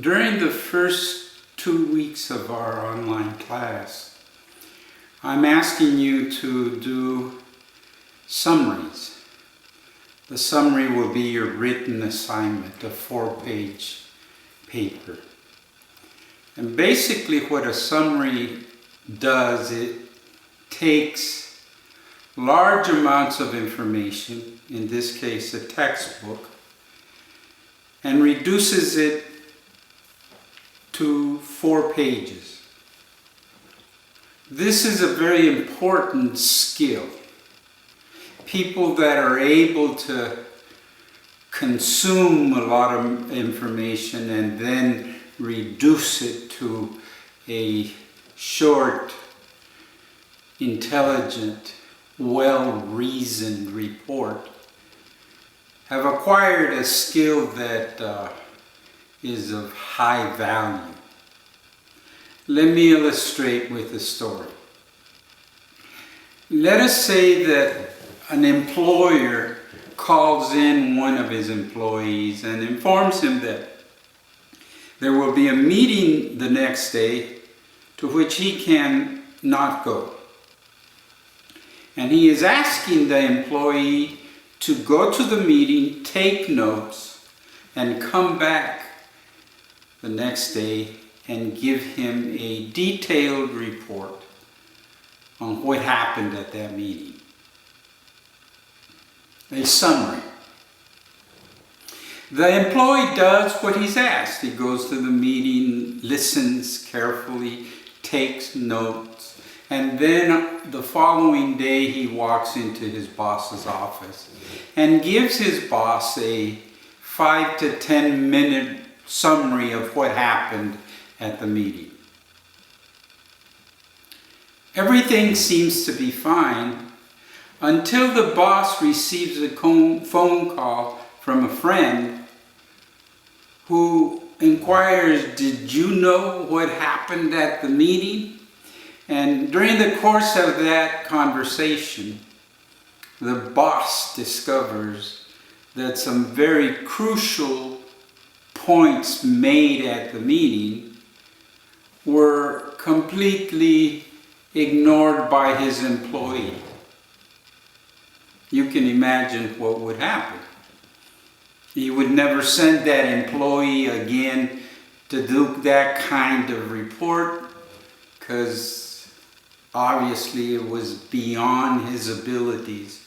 During the first 2 weeks of our online class, I'm asking you to do summaries. The summary will be your written assignment, a 4-page paper. And basically what a summary does, it takes large amounts of information, in this case a textbook, and reduces it to 4 pages. This is a very important skill. People that are able to consume a lot of information and then reduce it to a short, intelligent, well-reasoned report have acquired a skill that is of high value. Let me illustrate with a story. Let us say that an employer calls in one of his employees and informs him that there will be a meeting the next day to which he can not go. And he is asking the employee to go to the meeting, take notes, and come back the next day and give him a detailed report on what happened at that meeting. A summary. The employee does what he's asked. He goes to the meeting, listens carefully, takes notes, and then the following day he walks into his boss's office and gives his boss a 5 to 10 minute summary of what happened at the meeting. Everything seems to be fine until the boss receives a phone call from a friend who inquires, "Did you know what happened at the meeting?" And during the course of that conversation, the boss discovers that some very crucial points made at the meeting were completely ignored by his employee. You can imagine what would happen. He would never send that employee again to do that kind of report, because obviously it was beyond his abilities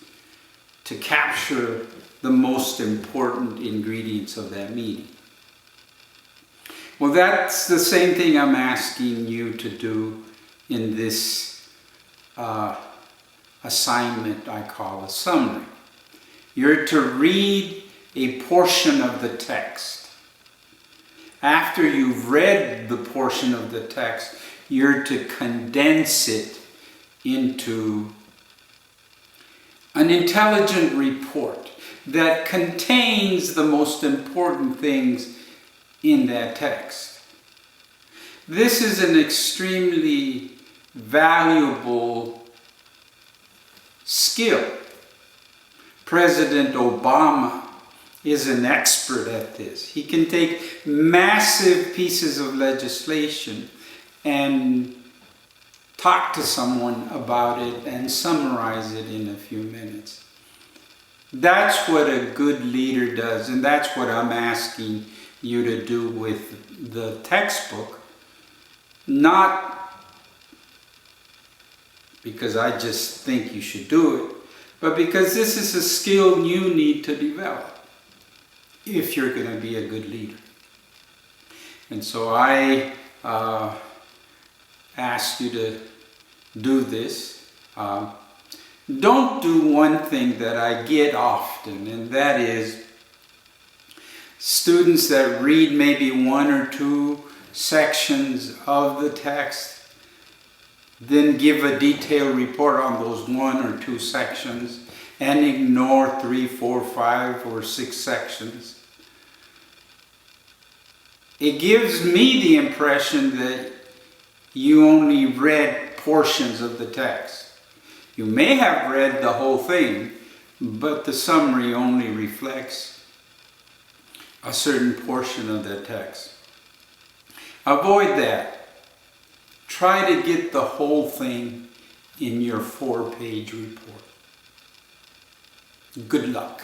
to capture the most important ingredients of that meeting. Well, that's the same thing I'm asking you to do in this assignment I call a summary. You're to read a portion of the text. After you've read the portion of the text, you're to condense it into an intelligent report that contains the most important things in that text. This is an extremely valuable skill. President Obama is an expert at this. He can take massive pieces of legislation and talk to someone about it and summarize it in a few minutes. That's what a good leader does, and that's what I'm asking you to do with the textbook. Not because I just think you should do it, but because this is a skill you need to develop if you're going to be a good leader. And so I ask you to do this. Don't do one thing that I get often, and that is students that read maybe 1 or 2 sections of the text, then give a detailed report on those 1 or 2 sections and ignore 3, 4, 5, or 6 sections. It gives me the impression that you only read portions of the text. You may have read the whole thing, but the summary only reflects a certain portion of the text. Avoid that. Try to get the whole thing in your 4-page report. Good luck.